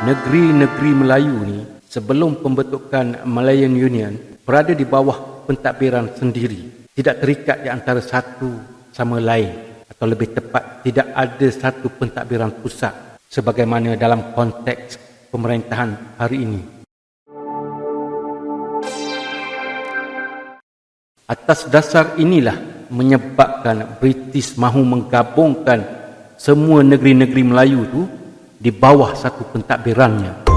negeri-negeri Melayu ni sebelum pembentukan Malayan Union berada di bawah pentadbiran sendiri, tidak terikat di antara satu sama lain, atau lebih tepat tidak ada satu pentadbiran pusat sebagaimana dalam konteks pemerintahan hari ini. Atas dasar inilah menyebabkan British mahu menggabungkan semua negeri-negeri Melayu itu di bawah satu pentadbirannya.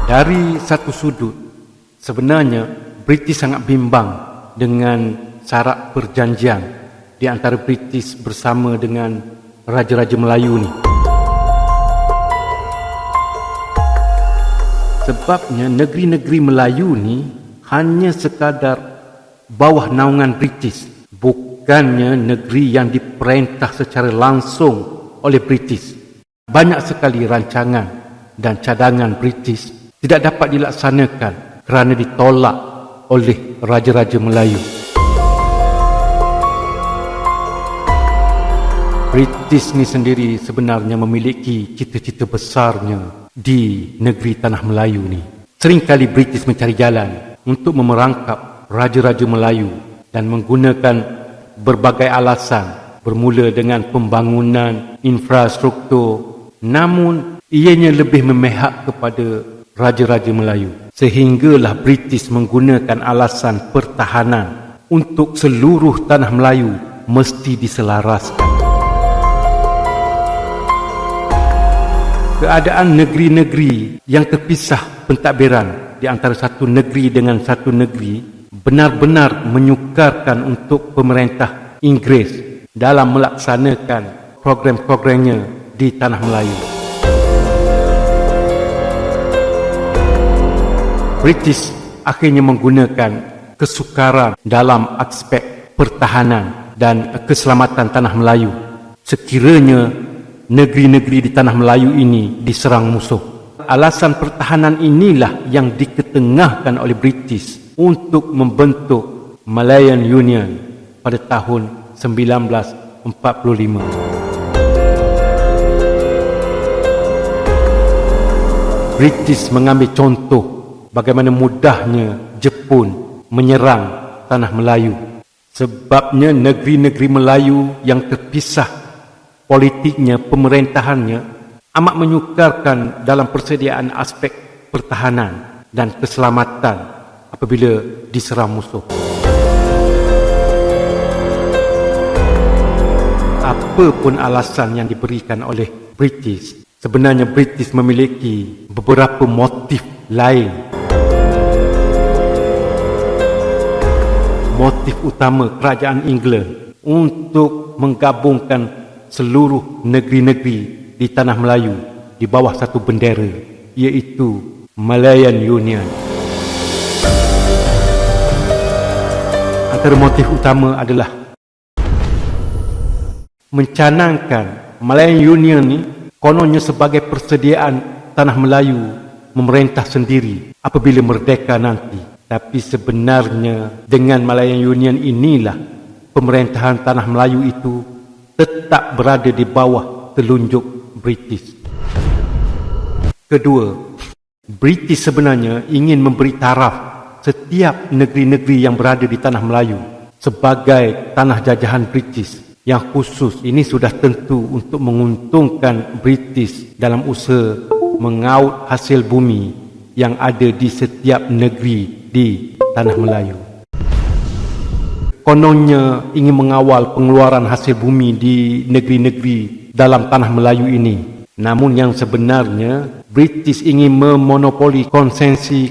Dari satu sudut, sebenarnya British sangat bimbang dengan syarat perjanjian di antara British bersama dengan Raja-Raja Melayu ni. Sebabnya negeri-negeri Melayu ni hanya sekadar bawah naungan British, bukannya negeri yang diperintah secara langsung oleh British. Banyak sekali rancangan dan cadangan British tidak dapat dilaksanakan kerana ditolak oleh Raja-Raja Melayu. British ni sendiri sebenarnya memiliki cita-cita besarnya di negeri Tanah Melayu ni. Seringkali British mencari jalan untuk memerangkap Raja-Raja Melayu dan menggunakan berbagai alasan, bermula dengan pembangunan infrastruktur, namun ianya lebih memihak kepada Raja-Raja Melayu. Sehinggalah British menggunakan alasan pertahanan untuk seluruh Tanah Melayu mesti diselaraskan. Keadaan negeri-negeri yang terpisah pentadbiran di antara satu negeri dengan satu negeri benar-benar menyukarkan untuk pemerintah Inggeris dalam melaksanakan program-programnya di Tanah Melayu. British akhirnya menggunakan kesukaran dalam aspek pertahanan dan keselamatan Tanah Melayu sekiranya negeri-negeri di Tanah Melayu ini diserang musuh. Alasan pertahanan inilah yang diketengahkan oleh British untuk membentuk Malayan Union pada tahun 1945. British mengambil contoh bagaimana mudahnya Jepun menyerang Tanah Melayu. Sebabnya negeri-negeri Melayu yang terpisah politiknya, pemerintahannya amat menyukarkan dalam persediaan aspek pertahanan dan keselamatan apabila diserang musuh. Apapun alasan yang diberikan oleh British, sebenarnya British memiliki beberapa motif lain. Motif utama kerajaan England untuk menggabungkan seluruh negeri-negeri di Tanah Melayu di bawah satu bendera, iaitu Malayan Union. Antara motif utama adalah mencanangkan Malayan Union ni kononnya sebagai persediaan Tanah Melayu memerintah sendiri apabila merdeka nanti. Tapi sebenarnya dengan Malayan Union inilah pemerintahan Tanah Melayu itu tetap berada di bawah telunjuk British. Kedua, British sebenarnya ingin memberi taraf setiap negeri-negeri yang berada di Tanah Melayu sebagai tanah jajahan British yang khusus. Ini sudah tentu untuk menguntungkan British dalam usaha mengaut hasil bumi yang ada di setiap negeri di Tanah Melayu. Kononnya ingin mengawal pengeluaran hasil bumi di negeri-negeri dalam Tanah Melayu ini. Namun yang sebenarnya British ingin memonopoli konsesi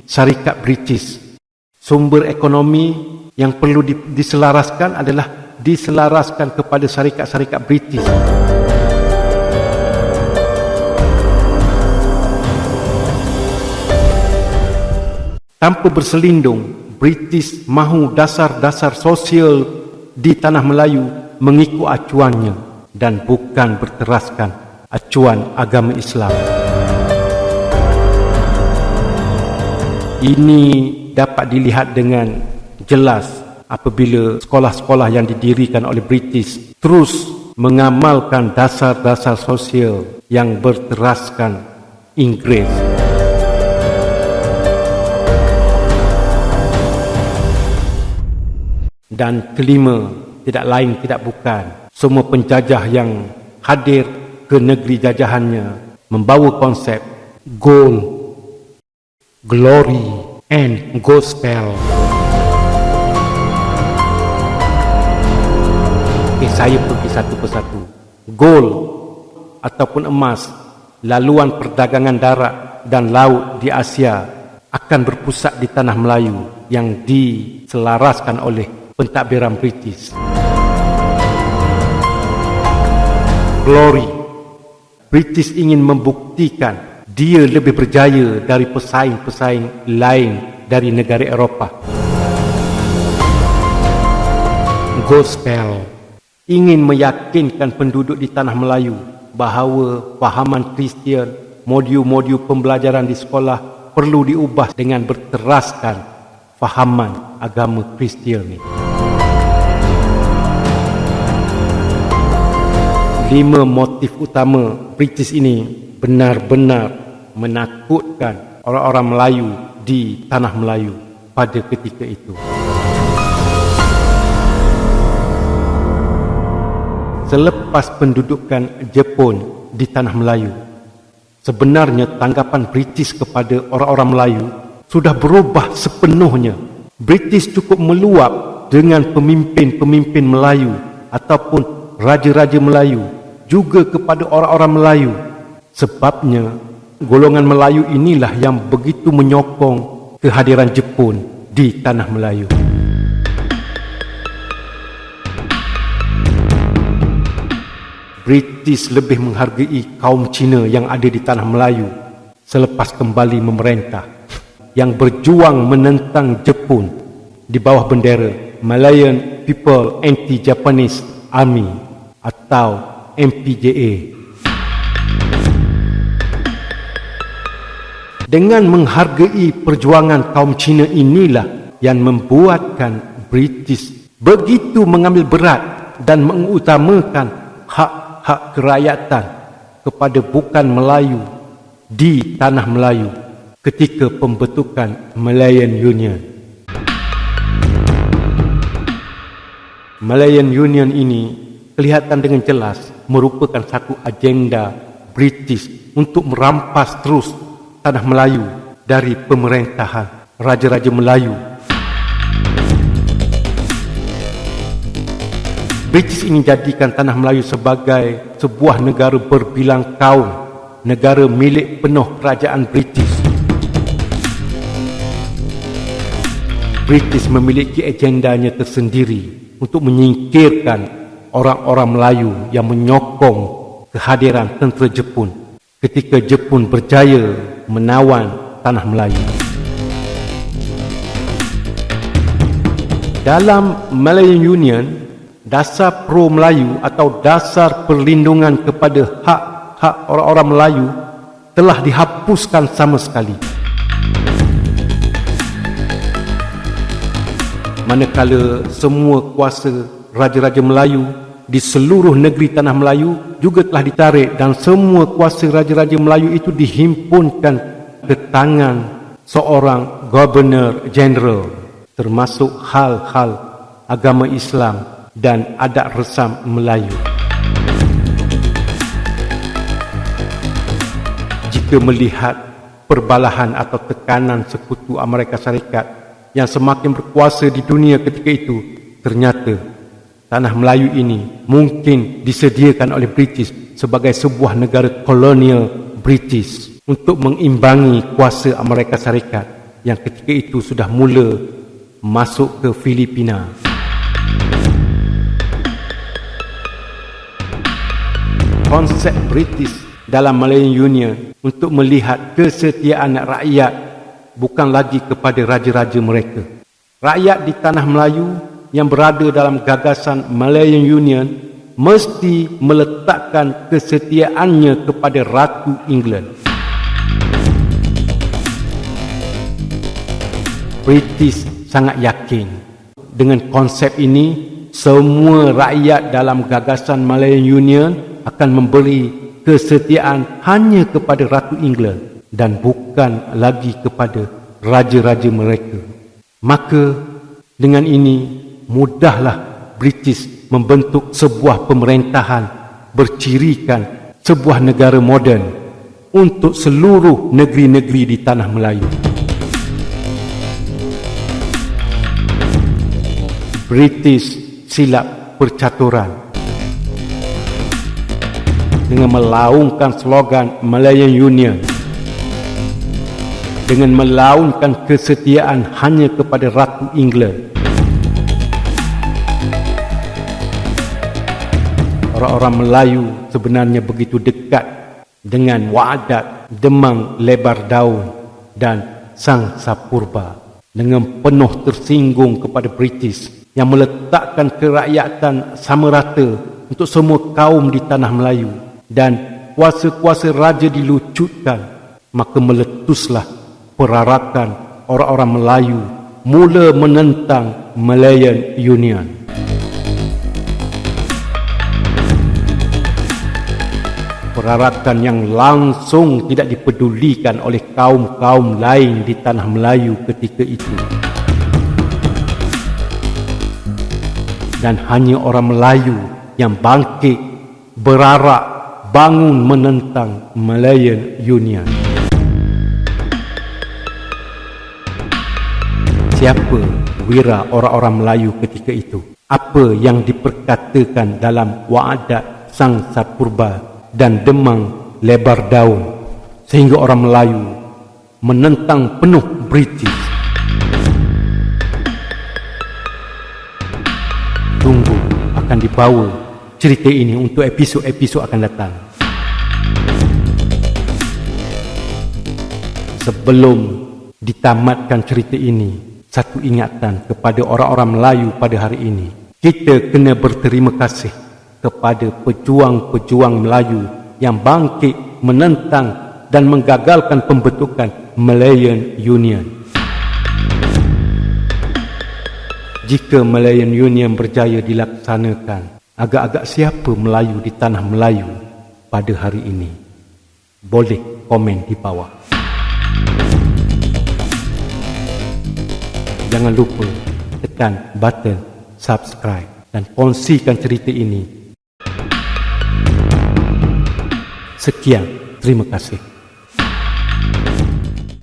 syarikat British. Sumber ekonomi yang perlu diselaraskan adalah diselaraskan kepada syarikat-syarikat British. Tanpa berselindung, British mahu dasar-dasar sosial di Tanah Melayu mengikut acuannya dan bukan berteraskan acuan agama Islam. Ini dapat dilihat dengan jelas apabila sekolah-sekolah yang didirikan oleh British terus mengamalkan dasar-dasar sosial yang berteraskan Inggeris. Dan kelima, tidak lain tidak bukan, semua penjajah yang hadir ke negeri jajahannya membawa konsep gold, glory and gospel. Saya pergi satu persatu. Gold ataupun emas, laluan perdagangan darat dan laut di Asia akan berpusat di tanah Melayu yang diselaraskan oleh pentadbiran British. Glory, British ingin membuktikan dia lebih berjaya dari pesaing-pesaing lain dari negara Eropah. Gospel, ingin meyakinkan penduduk di tanah Melayu bahawa fahaman Kristian, modul-modul pembelajaran di sekolah perlu diubah dengan berteraskan fahaman agama Kristian ini. 5 motif utama British ini benar-benar menakutkan orang-orang Melayu di tanah Melayu pada ketika itu. Selepas pendudukan Jepun di tanah Melayu, sebenarnya tanggapan British kepada orang-orang Melayu sudah berubah sepenuhnya. British cukup meluap dengan pemimpin-pemimpin Melayu ataupun raja-raja Melayu, juga kepada orang-orang Melayu. Sebabnya, golongan Melayu inilah yang begitu menyokong kehadiran Jepun di tanah Melayu. British lebih menghargai kaum Cina yang ada di tanah Melayu selepas kembali memerintah, yang berjuang menentang Jepun di bawah bendera Malayan People Anti-Japanese Army atau MPJA. Dengan menghargai perjuangan kaum Cina inilah yang membuatkan British begitu mengambil berat dan mengutamakan hak kerakyatan kepada bukan Melayu di tanah Melayu ketika pembentukan Malayan Union. Malayan Union ini kelihatan dengan jelas merupakan satu agenda British untuk merampas terus tanah Melayu dari pemerintahan raja-raja Melayu. British ini jadikan tanah Melayu sebagai sebuah negara berbilang kaum, negara milik penuh kerajaan British. British memiliki agendanya tersendiri untuk menyingkirkan orang-orang Melayu yang menyokong kehadiran tentera Jepun ketika Jepun berjaya menawan tanah Melayu. Dalam Malayan Union, dasar pro-Melayu atau dasar perlindungan kepada hak-hak orang-orang Melayu telah dihapuskan sama sekali. Manakala semua kuasa raja-raja Melayu di seluruh negeri tanah Melayu juga telah ditarik dan semua kuasa raja-raja Melayu itu dihimpunkan ke tangan seorang Governor General, termasuk hal-hal agama Islam dan adat resam Melayu. Jika melihat perbalahan atau tekanan sekutu Amerika Syarikat yang semakin berkuasa di dunia ketika itu, ternyata tanah Melayu ini mungkin disediakan oleh British sebagai sebuah negara kolonial British untuk mengimbangi kuasa Amerika Syarikat yang ketika itu sudah mula masuk ke Filipina. Konsep British dalam Malayan Union untuk melihat kesetiaan rakyat bukan lagi kepada raja-raja mereka. Rakyat di tanah Melayu yang berada dalam gagasan Malayan Union mesti meletakkan kesetiaannya kepada Ratu England. British sangat yakin dengan konsep ini semua rakyat dalam gagasan Malayan Union akan memberi kesetiaan hanya kepada Ratu England dan bukan lagi kepada raja-raja mereka. Maka dengan ini mudahlah British membentuk sebuah pemerintahan bercirikan sebuah negara moden untuk seluruh negeri-negeri di tanah Melayu. British silap percaturan dengan melaungkan slogan Malayan Union, dengan melaungkan kesetiaan hanya kepada Ratu England. Orang-orang Melayu sebenarnya begitu dekat dengan Wa'adat, Demang Lebar Daun dan Sang Sapurba, dengan penuh tersinggung kepada British yang meletakkan kerakyatan sama rata untuk semua kaum di tanah Melayu, dan kuasa-kuasa raja dilucutkan. Maka meletuslah perarakan orang-orang Melayu mula menentang Malayan Union. Perarakan yang langsung tidak dipedulikan oleh kaum-kaum lain di tanah Melayu ketika itu. Dan hanya orang Melayu yang bangkit, berarak, bangun menentang Malayan Union. Siapa wira orang-orang Melayu ketika itu? Apa yang diperkatakan dalam Wa'adat Sang Sapurba dan Demang Lebar Daun sehingga orang Melayu menentang penuh British? Tunggu, akan dibawa cerita ini untuk episod-episod akan datang. Sebelum ditamatkan cerita ini, satu ingatan kepada orang-orang Melayu pada hari ini. Kita kena berterima kasih kepada pejuang-pejuang Melayu yang bangkit menentang dan menggagalkan pembentukan Malayan Union. Jika Malayan Union berjaya dilaksanakan, agak-agak siapa Melayu di tanah Melayu pada hari ini? Boleh komen di bawah. Jangan lupa tekan button subscribe dan kongsikan cerita ini. Sekian, terima kasih.